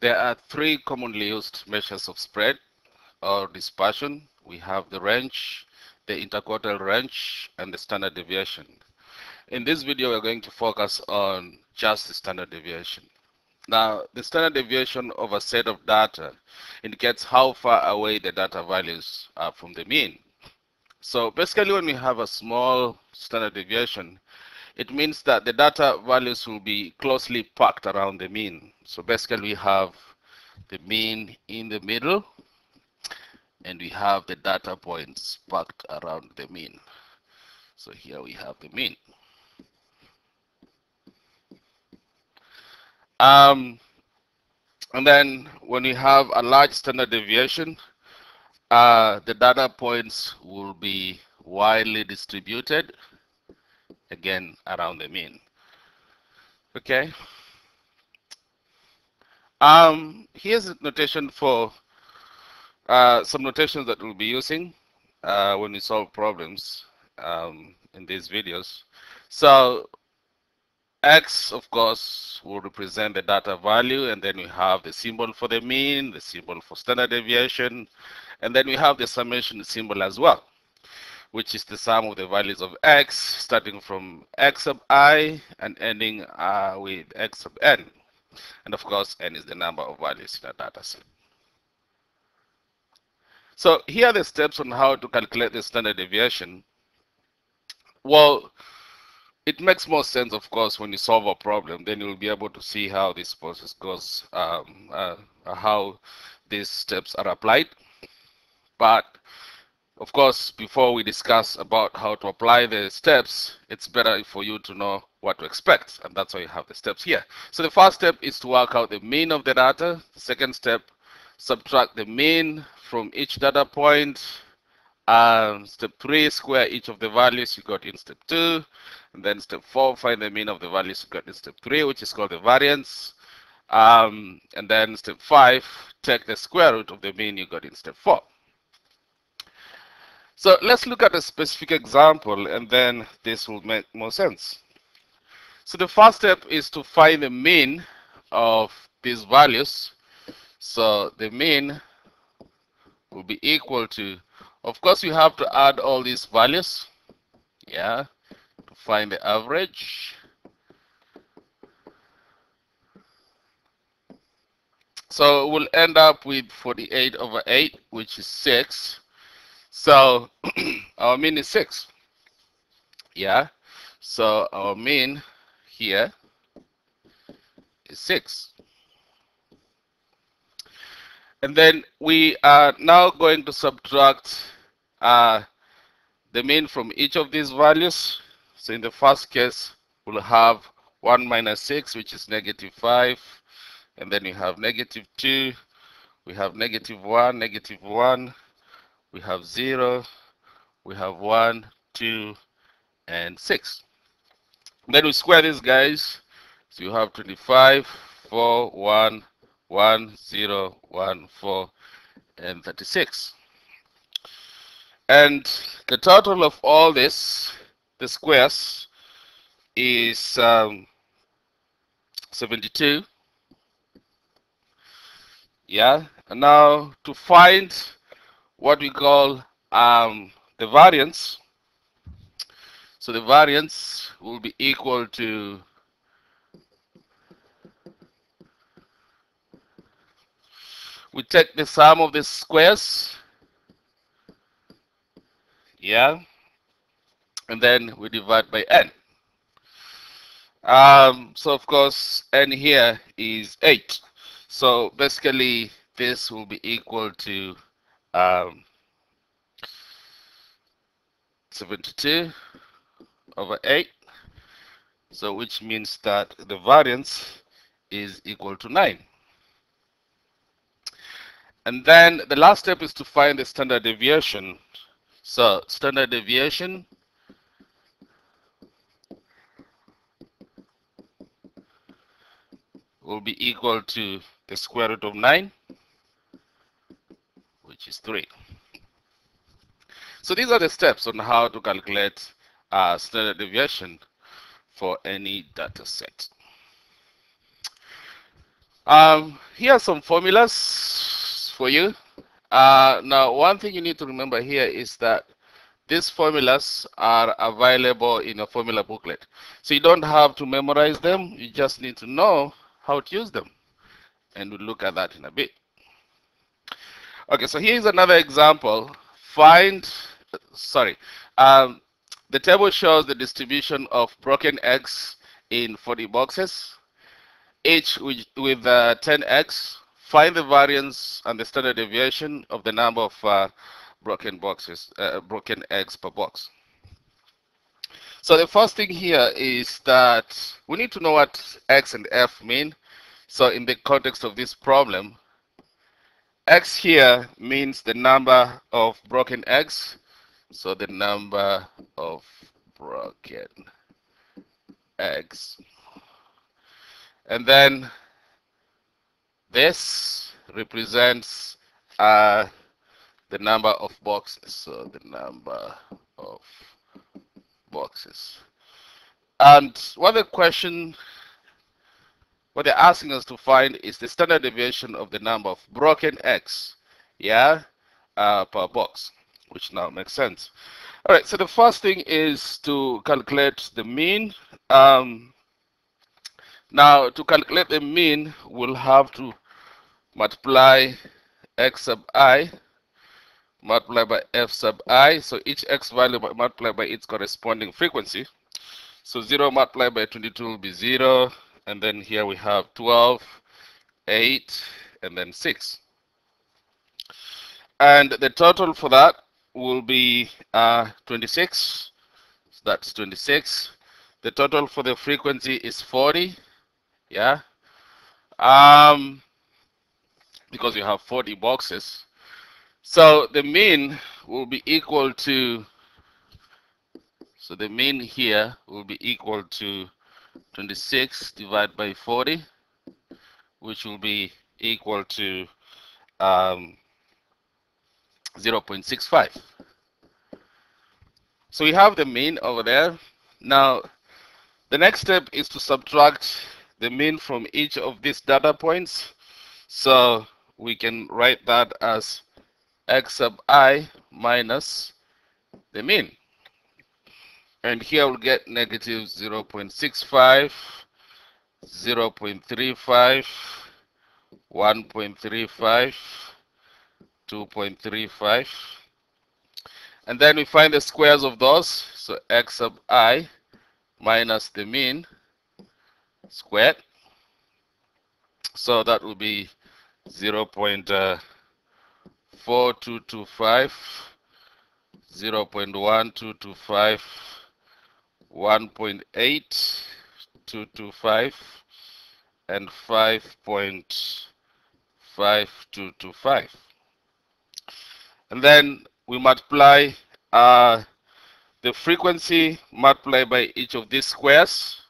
There are three commonly used measures of spread or dispersion. We have the range, the interquartile range, and the standard deviation. In this video, we're going to focus on just the standard deviation. Now, the standard deviation of a set of data indicates how far away the data values are from the mean. So basically, when we have a small standard deviation, it means that the data values will be closely packed around the mean. So basically, we have the mean in the middle, and we have the data points packed around the mean. So here we have the mean. And then when we have a large standard deviation, the data points will be widely distributed, again, around the mean. Okay. Here's a notation for some notations that we'll be using when we solve problems in these videos. So X, of course, will represent the data value, and then we have the symbol for the mean, the symbol for standard deviation, and then we have the summation symbol as well, which is the sum of the values of X, starting from X sub I and ending with X sub N. And of course, N is the number of values in a data set. So here are the steps on how to calculate the standard deviation. Well, it makes more sense, of course, when you solve a problem. Then you'll be able to see how this process goes, how these steps are applied. But of course, before we discuss about how to apply the steps, it's better for you to know what to expect. And that's why you have the steps here. So the first step is to work out the mean of the data. The second step, subtract the mean from each data point. Step 3, square each of the values you got in step 2. And then step 4, find the mean of the values you got in step 3, which is called the variance. And then step 5, take the square root of the mean you got in step 4. So let's look at a specific example, and then this will make more sense. So the first step is to find the mean of these values. So the mean will be equal to, of course, you have to add all these values, yeah, to find the average. So we'll end up with 48 over 8, which is 6. So our mean is 6. Yeah. So our mean here is 6. And then we are now going to subtract the mean from each of these values. So in the first case, we'll have 1 minus 6, which is negative 5. And then we have negative 2. We have negative 1, negative 1. We have 0, we have 1, 2, and 6. Then we square these guys. So you have 25, 4, 1, 1, 0, 1, 4, and 36. And the total of all this, the squares, is 72. Yeah. And now to find what we call the variance. So the variance will be equal to we take the sum of the squares, yeah, and then we divide by n. So of course n here is 8. So basically this will be equal to 72 over 8. So which means that the variance is equal to 9. And then the last step is to find the standard deviation. So standard deviation will be equal to the square root of 9, which is 3. So these are the steps on how to calculate standard deviation for any data set. Here are some formulas for you. Now, one thing you need to remember here is that these formulas are available in a formula booklet. So you don't have to memorize them, you just need to know how to use them. And we'll look at that in a bit. Okay, so here's another example. Find, sorry, um, the table shows the distribution of broken eggs in 40 boxes, each with 10 eggs. Find the variance and the standard deviation of the number of broken eggs per box. So the first thing here is that we need to know what X and F mean. So in the context of this problem, X here means the number of broken eggs. So the number of broken eggs. And then this represents the number of boxes. So the number of boxes. And what they're asking us to find is the standard deviation of the number of broken eggs, yeah, per box, which now makes sense. All right, so the first thing is to calculate the mean. Now, to calculate the mean, we'll have to multiply x sub I multiplied by f sub I. So each x value multiplied by its corresponding frequency. So 0 multiplied by 22 will be 0. And then here we have 12, 8, and then 6. And the total for that will be 26. So that's 26. The total for the frequency is 40. Yeah. Because you have 40 boxes. So the mean will be equal to, so the mean here will be equal to 26 divided by 40, which will be equal to 0.65. So we have the mean over there. Now, the next step is to subtract the mean from each of these data points. So we can write that as x sub I minus the mean. And here we'll get negative 0.65, 0.35, 1.35, 2.35. And then we find the squares of those. So x sub I minus the mean squared. So that will be 0.4225, 0.1225, 1.8225, and 5.5225. And then we multiply the frequency multiplied by each of these squares.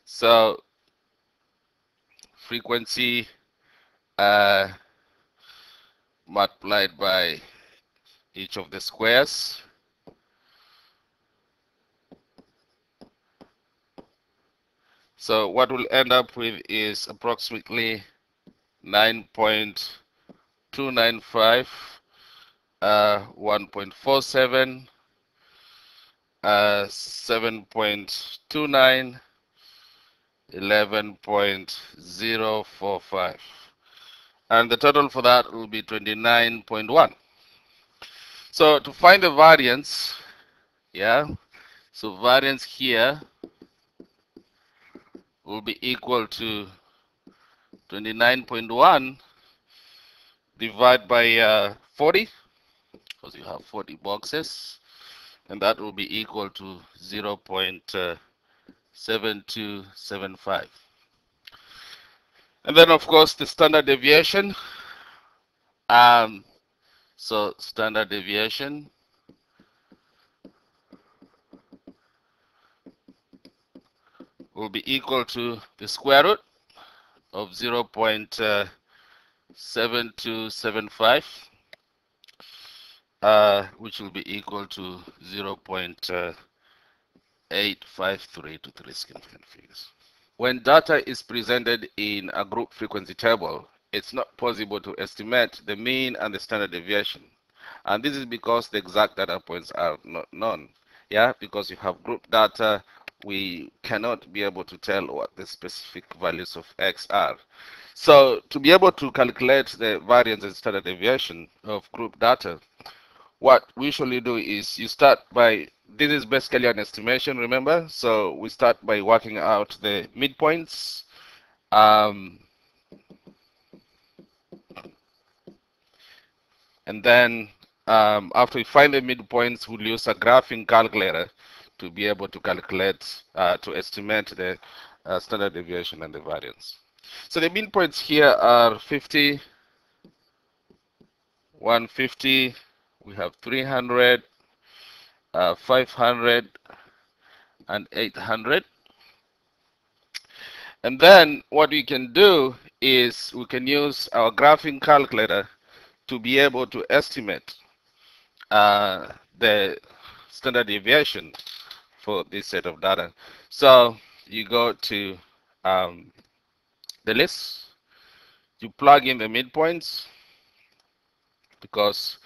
So frequency multiplied by each of the squares. So what we'll end up with is approximately 9.295, 1.47, 7.29, 11.045. And the total for that will be 29.1. So to find the variance, yeah, so variance here will be equal to 29.1 divided by 40, because you have 40 boxes, and that will be equal to 0.7275. And then, of course, the standard deviation. So standard deviation will be equal to the square root of 0.7275, which will be equal to 0.853 to three significant figures. when data is presented in a group frequency table, it's not possible to estimate the mean and the standard deviation. And this is because the exact data points are not known. Yeah, because you have group data, we cannot be able to tell what the specific values of X are. So to be able to calculate the variance and standard deviation of group data, what we usually do is you start by, this is basically an estimation, remember? So we start by working out the midpoints. Um, and then after we find the midpoints, we'll use a graphing calculator to be able to calculate, to estimate the standard deviation and the variance. So the midpoints here are 50, 150, we have 300, 500, and 800. And then what we can do is we can use our graphing calculator to be able to estimate the standard deviation for this set of data. So you go to the list, you plug in the midpoints, because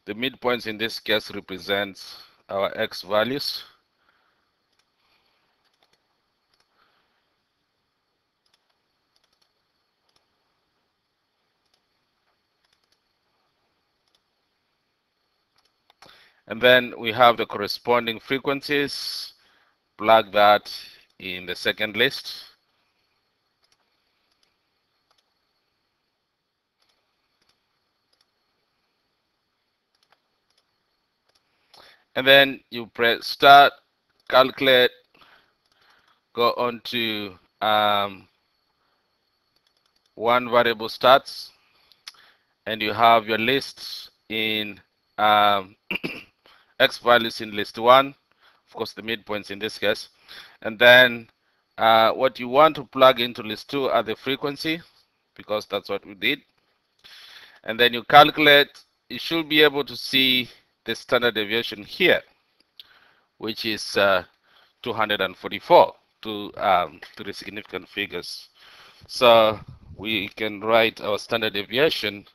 the midpoints in this case represents our X values. And then we have the corresponding frequencies, plug that in the second list. And then you press start, calculate, go on to one variable starts, and you have your lists in X values in list 1, of course the midpoints in this case. And then what you want to plug into list 2 are the frequency, because that's what we did. And then you calculate, you should be able to see the standard deviation here, which is 244 to the significant figures. So we can write our standard deviation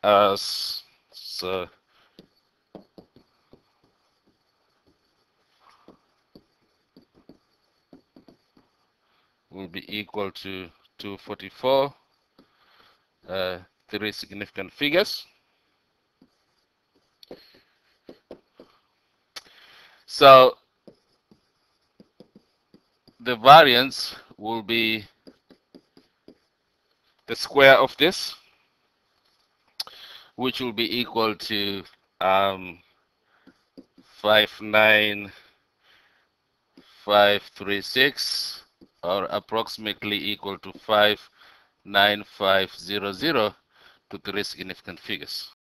as, so will be equal to 244, 3 significant figures. So the variance will be the square of this, which will be equal to 59536, or approximately equal to 59500, to 3 significant figures.